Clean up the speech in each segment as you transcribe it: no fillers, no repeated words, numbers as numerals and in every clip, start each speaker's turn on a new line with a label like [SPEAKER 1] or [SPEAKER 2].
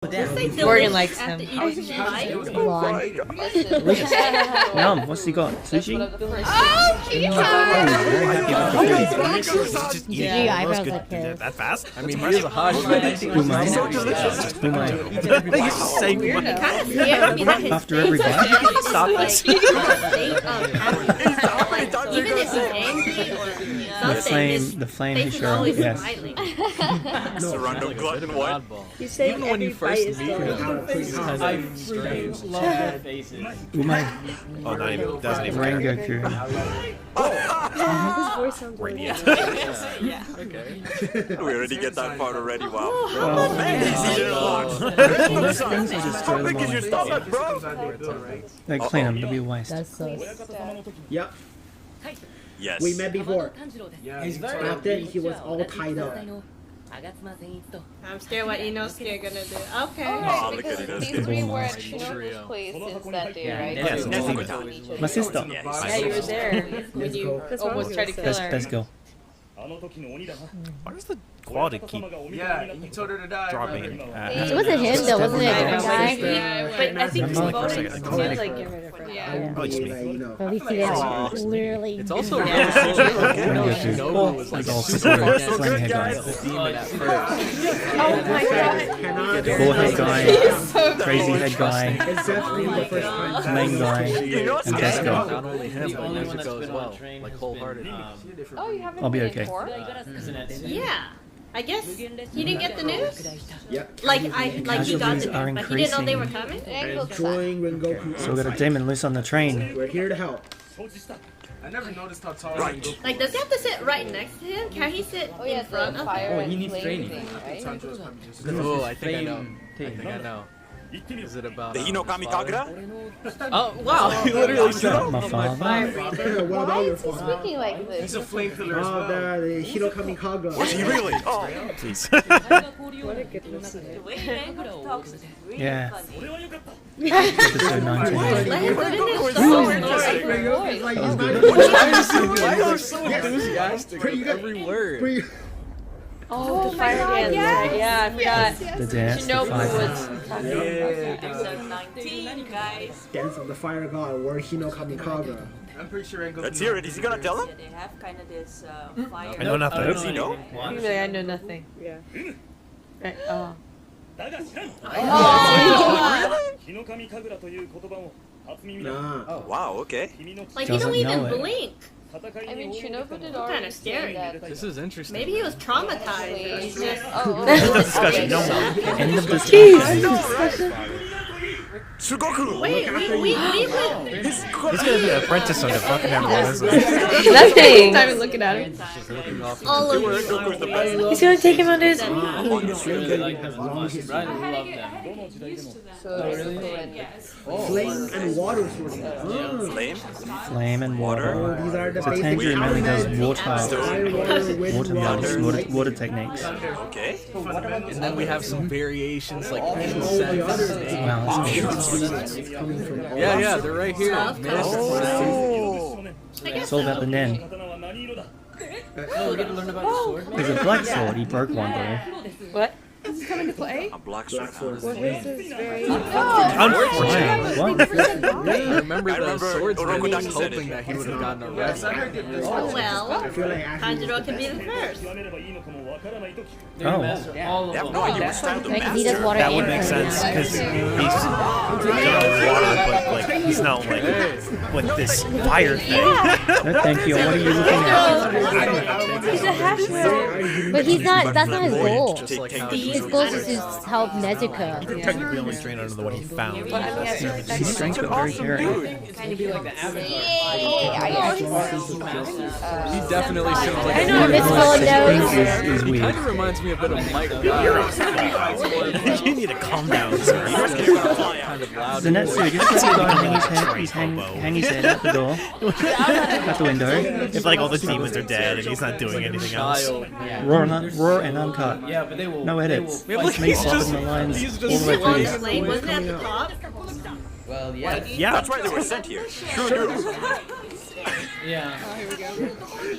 [SPEAKER 1] Morgan likes him.
[SPEAKER 2] Yum, what's he got? Sushi?
[SPEAKER 3] Oh, pizza!
[SPEAKER 1] Yeah, eyebrows like his.
[SPEAKER 4] That fast?
[SPEAKER 5] I mean, he is a hot
[SPEAKER 2] Who mine? Who mine? After every bite?
[SPEAKER 4] Stop this.
[SPEAKER 3] Even if he's angry or something,
[SPEAKER 2] The flame
[SPEAKER 3] face
[SPEAKER 2] is
[SPEAKER 3] is
[SPEAKER 2] sure,
[SPEAKER 3] always
[SPEAKER 2] yes.
[SPEAKER 3] smiling.
[SPEAKER 4] Random glutton what?
[SPEAKER 5] Even when you first meet him,
[SPEAKER 6] I freaking love their faces.
[SPEAKER 2] Who mine?
[SPEAKER 4] Oh, not even. Doesn't even care.
[SPEAKER 2] Rengoku.
[SPEAKER 7] His voice sounds like
[SPEAKER 5] yeah. Okay.
[SPEAKER 4] We already get that part already. Wow.
[SPEAKER 2] Well,
[SPEAKER 4] How big is your stomach, bro?
[SPEAKER 2] like clean them, to be wise.
[SPEAKER 1] That's so
[SPEAKER 8] Yep,
[SPEAKER 4] Yes.
[SPEAKER 8] we met before.
[SPEAKER 6] He's very
[SPEAKER 8] Back then, he was all tied up.
[SPEAKER 3] I'm scared what Inosuke gonna do. Okay.
[SPEAKER 4] Oh, look at it.
[SPEAKER 7] These three were at Shinobu's place since that day, right?
[SPEAKER 4] Yes,
[SPEAKER 7] So
[SPEAKER 4] yes,
[SPEAKER 7] we
[SPEAKER 4] yes.
[SPEAKER 7] know each other.
[SPEAKER 2] My sister.
[SPEAKER 1] Yeah, you were there when you almost tried to kill her.
[SPEAKER 2] Let's go.
[SPEAKER 4] Why does the quality keep
[SPEAKER 5] Yeah, and you told her to die.
[SPEAKER 4] dropping?
[SPEAKER 1] It wasn't him though, wasn't it?
[SPEAKER 3] I
[SPEAKER 1] The
[SPEAKER 3] know.
[SPEAKER 1] guy?
[SPEAKER 3] But I think
[SPEAKER 2] Remember, like,
[SPEAKER 3] voting
[SPEAKER 2] like,
[SPEAKER 3] to
[SPEAKER 2] like,
[SPEAKER 3] like get rid of her.
[SPEAKER 8] I
[SPEAKER 4] Oh, it's
[SPEAKER 8] won't
[SPEAKER 4] me.
[SPEAKER 8] let you know.
[SPEAKER 1] But at least he didn't literally.
[SPEAKER 5] It's also
[SPEAKER 1] do
[SPEAKER 5] really
[SPEAKER 1] that.
[SPEAKER 5] cool that
[SPEAKER 2] Rengoku.
[SPEAKER 5] Shinobu was like
[SPEAKER 2] He's all
[SPEAKER 5] super
[SPEAKER 2] supportive.
[SPEAKER 5] against
[SPEAKER 2] Flame head guy.
[SPEAKER 5] the demon at first.
[SPEAKER 3] Oh my god.
[SPEAKER 2] Bald head guy. Crazy head guy.
[SPEAKER 8] It's definitely the first time.
[SPEAKER 2] Main guy. And best guy.
[SPEAKER 5] Not only him,
[SPEAKER 6] The
[SPEAKER 5] but
[SPEAKER 6] only one
[SPEAKER 5] Nezuko
[SPEAKER 6] that's
[SPEAKER 5] as
[SPEAKER 6] been
[SPEAKER 5] well.
[SPEAKER 6] on train
[SPEAKER 5] Like
[SPEAKER 6] has
[SPEAKER 5] wholeheartedly.
[SPEAKER 7] Oh, you haven't
[SPEAKER 2] I'll be
[SPEAKER 7] been
[SPEAKER 2] okay.
[SPEAKER 7] in four?
[SPEAKER 3] Yeah. I guess he didn't get the news.
[SPEAKER 8] Yep.
[SPEAKER 3] Like he got the
[SPEAKER 2] Casualties
[SPEAKER 3] news,
[SPEAKER 2] are
[SPEAKER 3] but he didn't know they were
[SPEAKER 2] increasing.
[SPEAKER 3] coming.
[SPEAKER 7] And Goku.
[SPEAKER 8] Join Rengoku.
[SPEAKER 2] So we got a demon loose on the train.
[SPEAKER 8] We're here to help.
[SPEAKER 5] I never noticed how tall
[SPEAKER 4] Right.
[SPEAKER 5] Rengoku
[SPEAKER 3] Like, does he have to sit right next to him? Can he sit
[SPEAKER 7] Oh yeah,
[SPEAKER 3] in front
[SPEAKER 7] the
[SPEAKER 3] of
[SPEAKER 7] fire
[SPEAKER 3] him?
[SPEAKER 7] and
[SPEAKER 6] he needs
[SPEAKER 7] flame
[SPEAKER 6] training.
[SPEAKER 7] thing, right?
[SPEAKER 5] Oh, I think I know. I think I know. Is it about
[SPEAKER 4] The Hinokami Kagura?
[SPEAKER 5] Oh, wow. He literally said
[SPEAKER 2] My father.
[SPEAKER 8] What about
[SPEAKER 7] Why
[SPEAKER 8] your
[SPEAKER 7] is he
[SPEAKER 8] father?
[SPEAKER 7] speaking like this?
[SPEAKER 5] he's a flame killer as
[SPEAKER 8] Oh,
[SPEAKER 5] well.
[SPEAKER 8] the Hinokami Kagura.
[SPEAKER 4] Was he really? Oh, please.
[SPEAKER 7] Oh, What a good listener.
[SPEAKER 2] Yeah. Episode 19.
[SPEAKER 3] Let him put in his
[SPEAKER 8] Like, he's not
[SPEAKER 5] Why are you so enthusiastic with every word?
[SPEAKER 8] Pretty-
[SPEAKER 1] Oh, the fire dance. Right? Yeah, I forgot.
[SPEAKER 2] The dance, the
[SPEAKER 1] Shinobu
[SPEAKER 2] fight.
[SPEAKER 1] was
[SPEAKER 8] Dance of the Fire God, or Hinokami Kagura.
[SPEAKER 5] I'm pretty sure Rengoku.
[SPEAKER 4] Let's hear it. Is he gonna tell him?
[SPEAKER 9] They have kind of this fire.
[SPEAKER 4] I know nothing. Does he know?
[SPEAKER 1] He's like, I know nothing.
[SPEAKER 7] Yeah.
[SPEAKER 1] Right. Oh.
[SPEAKER 8] Nah.
[SPEAKER 4] Wow, okay.
[SPEAKER 3] Like, he
[SPEAKER 2] Doesn't
[SPEAKER 3] don't
[SPEAKER 2] know
[SPEAKER 3] even
[SPEAKER 2] it.
[SPEAKER 3] blink.
[SPEAKER 7] I mean, Shinobu did
[SPEAKER 3] Kinda
[SPEAKER 7] already
[SPEAKER 3] scary.
[SPEAKER 7] say that.
[SPEAKER 5] This is interesting.
[SPEAKER 3] Maybe he was traumatized. But he's just,
[SPEAKER 7] Oh,
[SPEAKER 2] End of discussion. No more. End of
[SPEAKER 4] I
[SPEAKER 2] discussion.
[SPEAKER 4] know, right? Sugoku!
[SPEAKER 3] wait, we would.
[SPEAKER 4] He's gonna be an apprentice under fucking everyone, isn't
[SPEAKER 1] Nothing. Not even looking at him.
[SPEAKER 3] All of
[SPEAKER 4] Rengoku's the best.
[SPEAKER 1] He's gonna take him under his wing.
[SPEAKER 8] Rengoku has long history.
[SPEAKER 6] I love them.
[SPEAKER 7] so
[SPEAKER 8] Flame and water sources.
[SPEAKER 4] Flame?
[SPEAKER 2] Flame and
[SPEAKER 4] Water.
[SPEAKER 2] water.
[SPEAKER 8] These are the
[SPEAKER 2] So
[SPEAKER 8] basic
[SPEAKER 2] Tanjiro mainly does
[SPEAKER 8] elements.
[SPEAKER 2] water,
[SPEAKER 8] Fire, water, wind,
[SPEAKER 2] water moves, water techniques.
[SPEAKER 4] Okay.
[SPEAKER 5] And then we have some variations like
[SPEAKER 8] all the
[SPEAKER 5] incense.
[SPEAKER 8] others.
[SPEAKER 2] Wow, that's
[SPEAKER 8] It's coming from all
[SPEAKER 5] Yeah, they're right here.
[SPEAKER 4] Oh.
[SPEAKER 2] It's all about the Nen.
[SPEAKER 6] Oh, we get to learn about the sword.
[SPEAKER 2] There's a black sword, he broke one though.
[SPEAKER 1] What?
[SPEAKER 7] This is coming to play?
[SPEAKER 4] A black sword.
[SPEAKER 7] Well, his is very...
[SPEAKER 2] Unfortunately. What?
[SPEAKER 5] I remember the
[SPEAKER 4] remember
[SPEAKER 5] swordsman was
[SPEAKER 4] Orokodaki said
[SPEAKER 5] hoping
[SPEAKER 4] it.
[SPEAKER 5] that he would have gotten arrested.
[SPEAKER 3] Oh, well,
[SPEAKER 8] I feel like actually
[SPEAKER 3] Tanjiro can be the first.
[SPEAKER 2] Oh.
[SPEAKER 6] All
[SPEAKER 4] They
[SPEAKER 6] of
[SPEAKER 4] have
[SPEAKER 6] them.
[SPEAKER 4] no idea which style to
[SPEAKER 1] Right, 'cause he does
[SPEAKER 4] master.
[SPEAKER 1] water
[SPEAKER 4] That would
[SPEAKER 1] and
[SPEAKER 4] make
[SPEAKER 1] fire.
[SPEAKER 4] sense, because he's water, but like, he's not like with this fire thing.
[SPEAKER 2] No, thank you. What are you looking at?
[SPEAKER 1] He's a half But he's not, that's not his goal.
[SPEAKER 5] Just like how
[SPEAKER 1] His goal is to help Nezuko.
[SPEAKER 4] Technically only trained under the one he found.
[SPEAKER 2] He's strange but very caring.
[SPEAKER 6] It's gonna be like the Avatar.
[SPEAKER 5] he definitely seems like
[SPEAKER 1] I know, Miss Full knows.
[SPEAKER 2] Is
[SPEAKER 5] He
[SPEAKER 2] weird.
[SPEAKER 5] kind of reminds me a bit of Mike.
[SPEAKER 4] You need to calm down, sir.
[SPEAKER 5] Kind of loud.
[SPEAKER 2] Zenetsu, just let the guy hang his head, hang his head out the door, out the window.
[SPEAKER 4] If like all the demons are dead and he's not doing anything else.
[SPEAKER 5] Child.
[SPEAKER 2] Roar and uncut.
[SPEAKER 6] Yeah, but they will.
[SPEAKER 2] No edits.
[SPEAKER 6] They will
[SPEAKER 2] Just me swapping the lines all the way through
[SPEAKER 3] On
[SPEAKER 2] this.
[SPEAKER 3] the flame, wasn't it at the top?
[SPEAKER 6] Well, yeah.
[SPEAKER 4] Yeah.
[SPEAKER 10] That's right, they were sent here. Sure.
[SPEAKER 6] Yeah.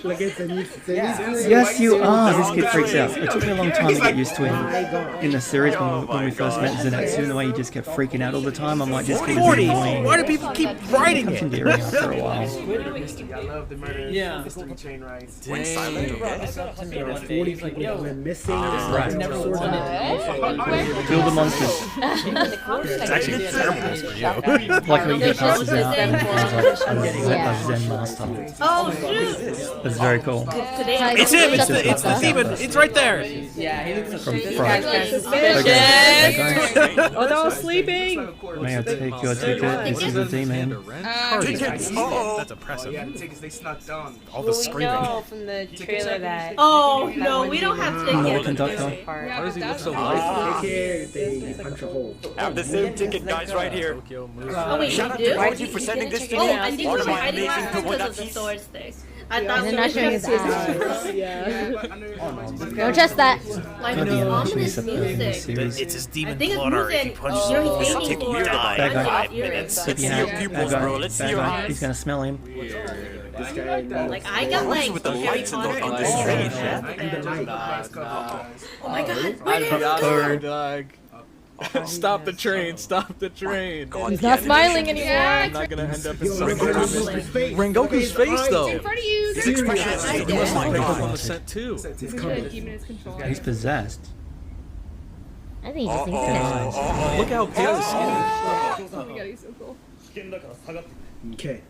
[SPEAKER 8] Like it's a new.
[SPEAKER 2] Yes, you are. This kid freaks out. It took me a long time to get used to him in the series when we first met Zenitsu. The way he just kept freaking out all the time. I'm like, this kid is
[SPEAKER 4] 40.
[SPEAKER 2] annoying.
[SPEAKER 4] Why do people keep writing
[SPEAKER 2] It's
[SPEAKER 4] it?
[SPEAKER 2] endearing after a while.
[SPEAKER 8] I love the murder.
[SPEAKER 6] Yeah.
[SPEAKER 8] Mystery chain rice.
[SPEAKER 10] Went silent, okay?
[SPEAKER 8] There are 40 people that went missing.
[SPEAKER 2] Right.
[SPEAKER 6] Never wanted to.
[SPEAKER 2] Kill the monsters.
[SPEAKER 4] It's actually terrible for you.
[SPEAKER 2] Like when he passes out and he's like a Zen master.
[SPEAKER 3] Oh, shoot.
[SPEAKER 2] That's very cool.
[SPEAKER 4] It's him. It's the demon. It's right there.
[SPEAKER 6] Yeah, he looks
[SPEAKER 2] From
[SPEAKER 6] so
[SPEAKER 2] Fright.
[SPEAKER 1] Oh, they're all sleeping.
[SPEAKER 2] May I take your ticket? This is a demon.
[SPEAKER 4] Tickets. That's oppressive.
[SPEAKER 8] Tickets, they snuck down.
[SPEAKER 4] All the
[SPEAKER 1] We
[SPEAKER 4] screaming.
[SPEAKER 1] know from the trailer that.
[SPEAKER 3] Oh, no, we don't have
[SPEAKER 2] No
[SPEAKER 3] tickets.
[SPEAKER 2] conductor.
[SPEAKER 5] Why does he look so lifeless?
[SPEAKER 8] They punch a hole.
[SPEAKER 10] I have the same ticket, guys, right here.
[SPEAKER 5] Tokyo Moose.
[SPEAKER 3] Oh, wait,
[SPEAKER 10] Shout
[SPEAKER 3] you
[SPEAKER 10] out
[SPEAKER 3] do?
[SPEAKER 10] to Koji for sending this to
[SPEAKER 3] Oh,
[SPEAKER 10] me.
[SPEAKER 3] I didn't
[SPEAKER 10] One
[SPEAKER 3] know
[SPEAKER 10] of my
[SPEAKER 3] I didn't
[SPEAKER 10] amazing
[SPEAKER 3] laugh because of the
[SPEAKER 10] Tomodachi.
[SPEAKER 3] sword stick. I thought
[SPEAKER 7] They're not showing his eyes.
[SPEAKER 1] Yeah.
[SPEAKER 7] Don't trust that.
[SPEAKER 3] like
[SPEAKER 2] God,
[SPEAKER 3] the
[SPEAKER 2] yeah,
[SPEAKER 3] ominous
[SPEAKER 2] she's a
[SPEAKER 3] music.
[SPEAKER 2] series.
[SPEAKER 4] It's his
[SPEAKER 3] I
[SPEAKER 4] demon
[SPEAKER 3] think it's
[SPEAKER 4] plotter. If he
[SPEAKER 3] Mugen.
[SPEAKER 4] punches
[SPEAKER 3] You know,
[SPEAKER 4] you,
[SPEAKER 3] he's
[SPEAKER 4] it'll
[SPEAKER 3] aiming
[SPEAKER 4] take
[SPEAKER 3] for
[SPEAKER 4] you die
[SPEAKER 2] Bad guy.
[SPEAKER 4] 5 minutes.
[SPEAKER 2] Tip your
[SPEAKER 10] see your
[SPEAKER 2] hat.
[SPEAKER 10] pupils,
[SPEAKER 2] Bad
[SPEAKER 10] bro.
[SPEAKER 2] guy.
[SPEAKER 10] Let's see
[SPEAKER 2] Bad
[SPEAKER 10] your
[SPEAKER 2] guy.
[SPEAKER 10] eyes.
[SPEAKER 2] He's gonna smell him.
[SPEAKER 8] This guy.
[SPEAKER 3] Like, I got like
[SPEAKER 10] With the
[SPEAKER 3] Harry
[SPEAKER 10] lights on
[SPEAKER 3] Potter
[SPEAKER 10] the street.
[SPEAKER 8] And the light.
[SPEAKER 3] Oh my god, where did
[SPEAKER 5] Bird dog. Stop the train! Stop the train!
[SPEAKER 7] He's not smiling anymore.
[SPEAKER 5] I'm not gonna end up in some
[SPEAKER 8] Rengoku's face.
[SPEAKER 5] Rengoku's face though.
[SPEAKER 7] In front of you.
[SPEAKER 10] His expression is
[SPEAKER 5] He must have picked up on the scent too.
[SPEAKER 8] It's coming.
[SPEAKER 2] He's possessed.
[SPEAKER 7] I think he just thinks it.
[SPEAKER 5] Look how pale his skin is.
[SPEAKER 7] Oh my god, he's so cool.
[SPEAKER 8] Okay.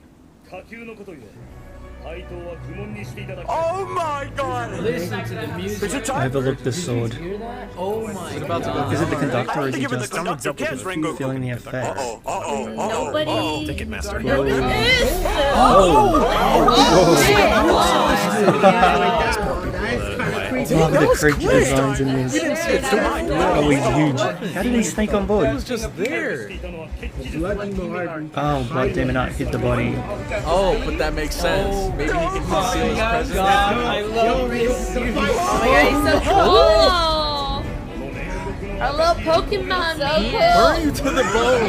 [SPEAKER 10] Oh my god!
[SPEAKER 6] Listen to the music.
[SPEAKER 2] I overlooked the sword.
[SPEAKER 6] Oh my god.
[SPEAKER 2] Is it the conductor or is he
[SPEAKER 10] Given the
[SPEAKER 2] just
[SPEAKER 10] conductor cares, Rengoku.
[SPEAKER 2] feeling the effects?
[SPEAKER 3] nobody?
[SPEAKER 4] Ticketmaster.
[SPEAKER 3] Look at this!
[SPEAKER 2] Look at the creature designs in this. Oh, he's huge. How did he sneak on
[SPEAKER 5] He
[SPEAKER 2] board?
[SPEAKER 5] was just there.
[SPEAKER 2] Oh, blood demon art hit the body.
[SPEAKER 5] Oh, but that makes sense. Maybe he can conceal his presence.
[SPEAKER 6] I love this.
[SPEAKER 1] Oh my god, he's so cool. I love Pokemon. So cool.
[SPEAKER 5] Burn you to the bone.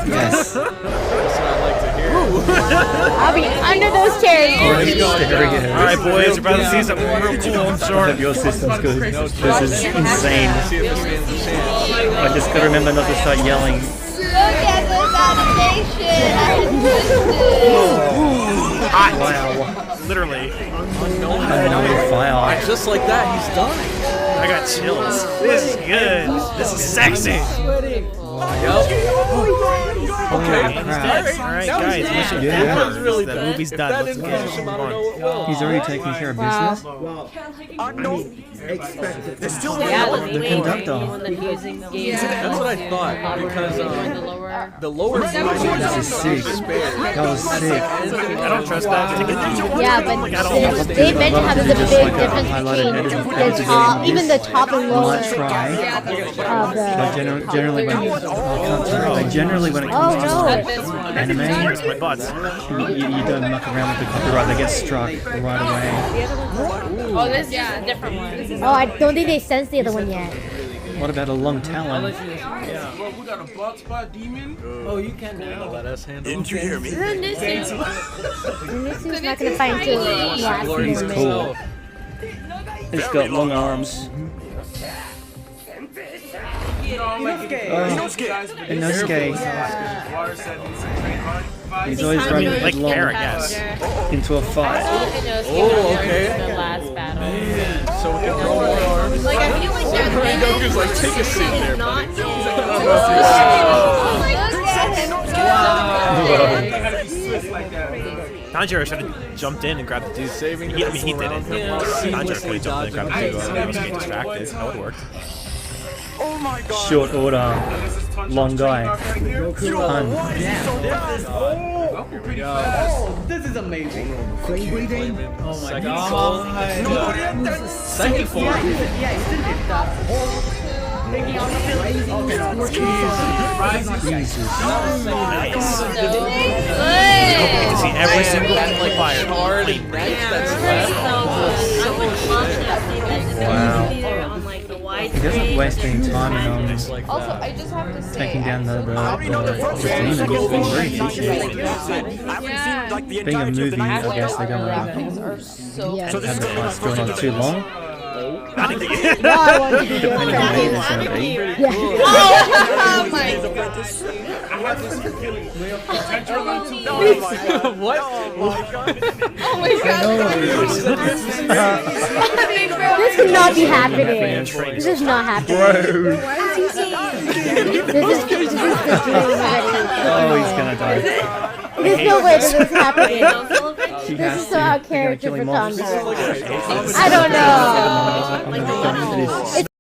[SPEAKER 2] Yes.
[SPEAKER 5] That's what I like to hear.
[SPEAKER 7] I'll be under those chairs.
[SPEAKER 4] Alright, boys, we're about to see something real cool, I'm
[SPEAKER 2] I
[SPEAKER 4] sure.
[SPEAKER 2] hope your system's good. This is insane.
[SPEAKER 5] See if this stands a chance.
[SPEAKER 2] I just gotta remember not to start yelling.
[SPEAKER 7] Look at this animation.
[SPEAKER 2] Wow.
[SPEAKER 4] Literally.
[SPEAKER 2] Unknown fire.
[SPEAKER 5] Just like that, he's done.
[SPEAKER 4] I got chills. This is good. This is sexy.
[SPEAKER 2] Holy crap.
[SPEAKER 4] Alright, guys, mission
[SPEAKER 2] Yeah.
[SPEAKER 4] confirmed. The movie's
[SPEAKER 5] If
[SPEAKER 4] done.
[SPEAKER 5] that
[SPEAKER 4] Let's
[SPEAKER 5] didn't
[SPEAKER 4] go.
[SPEAKER 5] finish him, I don't know what will.
[SPEAKER 2] He's already taking care of business.
[SPEAKER 8] Well,
[SPEAKER 10] I mean,
[SPEAKER 8] expected.
[SPEAKER 10] there's still
[SPEAKER 1] Yeah,
[SPEAKER 2] The conductor.
[SPEAKER 1] When the music games.
[SPEAKER 5] That's what I thought, because the lower
[SPEAKER 2] This is sick. That was sick.
[SPEAKER 4] I don't trust that.
[SPEAKER 7] Yeah, but they mentioned how there's a big difference between the top, even the top and
[SPEAKER 2] I
[SPEAKER 7] lower
[SPEAKER 2] might try.
[SPEAKER 7] of
[SPEAKER 2] But generally when it
[SPEAKER 7] Oh
[SPEAKER 2] comes to
[SPEAKER 7] no!
[SPEAKER 2] anime,
[SPEAKER 4] My butts.
[SPEAKER 2] you don't muck around with the copyright. They get struck right away.
[SPEAKER 1] Oh, this is a different one.
[SPEAKER 7] Oh, I don't think they sensed the other one yet.
[SPEAKER 2] What about a long talon?
[SPEAKER 6] We got a blood spot demon. Oh, you can now.
[SPEAKER 5] let us handle.
[SPEAKER 10] Didn't you hear me?
[SPEAKER 7] Zenitsu's not gonna fight until last
[SPEAKER 2] He's
[SPEAKER 7] season.
[SPEAKER 2] cool. He's got long arms. Inosuke. He's always running
[SPEAKER 4] Like
[SPEAKER 2] headlong
[SPEAKER 4] hair, I guess.
[SPEAKER 2] into a fight.
[SPEAKER 5] Oh, okay.
[SPEAKER 1] The last battle.
[SPEAKER 5] So we can throw more arms.
[SPEAKER 3] Like, I feel like their
[SPEAKER 5] Rengoku's like, take a seat there.
[SPEAKER 3] not
[SPEAKER 4] Tanjiro should have jumped in and grabbed the dude.
[SPEAKER 5] Saving
[SPEAKER 4] He didn't. Tanjiro could have jumped in and grabbed the dude. He was getting distracted. That would work.
[SPEAKER 10] Oh my god!
[SPEAKER 2] Short order. Long guy. Pun.
[SPEAKER 6] This is amazing.
[SPEAKER 8] Flame breathing.
[SPEAKER 6] Oh my
[SPEAKER 5] Second
[SPEAKER 6] god.
[SPEAKER 5] Second form.
[SPEAKER 6] Yeah, isn't it that whole making out
[SPEAKER 2] Jesus.
[SPEAKER 4] Nice. You can see every single fire.
[SPEAKER 5] Hard and next that's left.
[SPEAKER 3] I would love to see this in the movie on like the wide
[SPEAKER 2] He doesn't waste any time in
[SPEAKER 1] Also, I just have to say,
[SPEAKER 2] taking down the demon. He's being very efficient. Being a movie, I guess they don't want to
[SPEAKER 1] graphics are so
[SPEAKER 2] have the fights going on too long.
[SPEAKER 7] No, I want to be your friend. Yeah.
[SPEAKER 1] Oh my god.
[SPEAKER 5] What?
[SPEAKER 1] Oh my god.
[SPEAKER 7] This cannot be happening. This is not happening. This is the dream already.
[SPEAKER 2] Oh, he's gonna die.
[SPEAKER 7] There's no way this is happening.
[SPEAKER 2] He
[SPEAKER 7] This
[SPEAKER 2] has
[SPEAKER 7] is
[SPEAKER 2] to.
[SPEAKER 7] so out
[SPEAKER 2] They're gonna
[SPEAKER 7] character
[SPEAKER 2] kill
[SPEAKER 7] for
[SPEAKER 2] him off.
[SPEAKER 7] Thunder. I don't know.
[SPEAKER 2] I'm gonna go into this.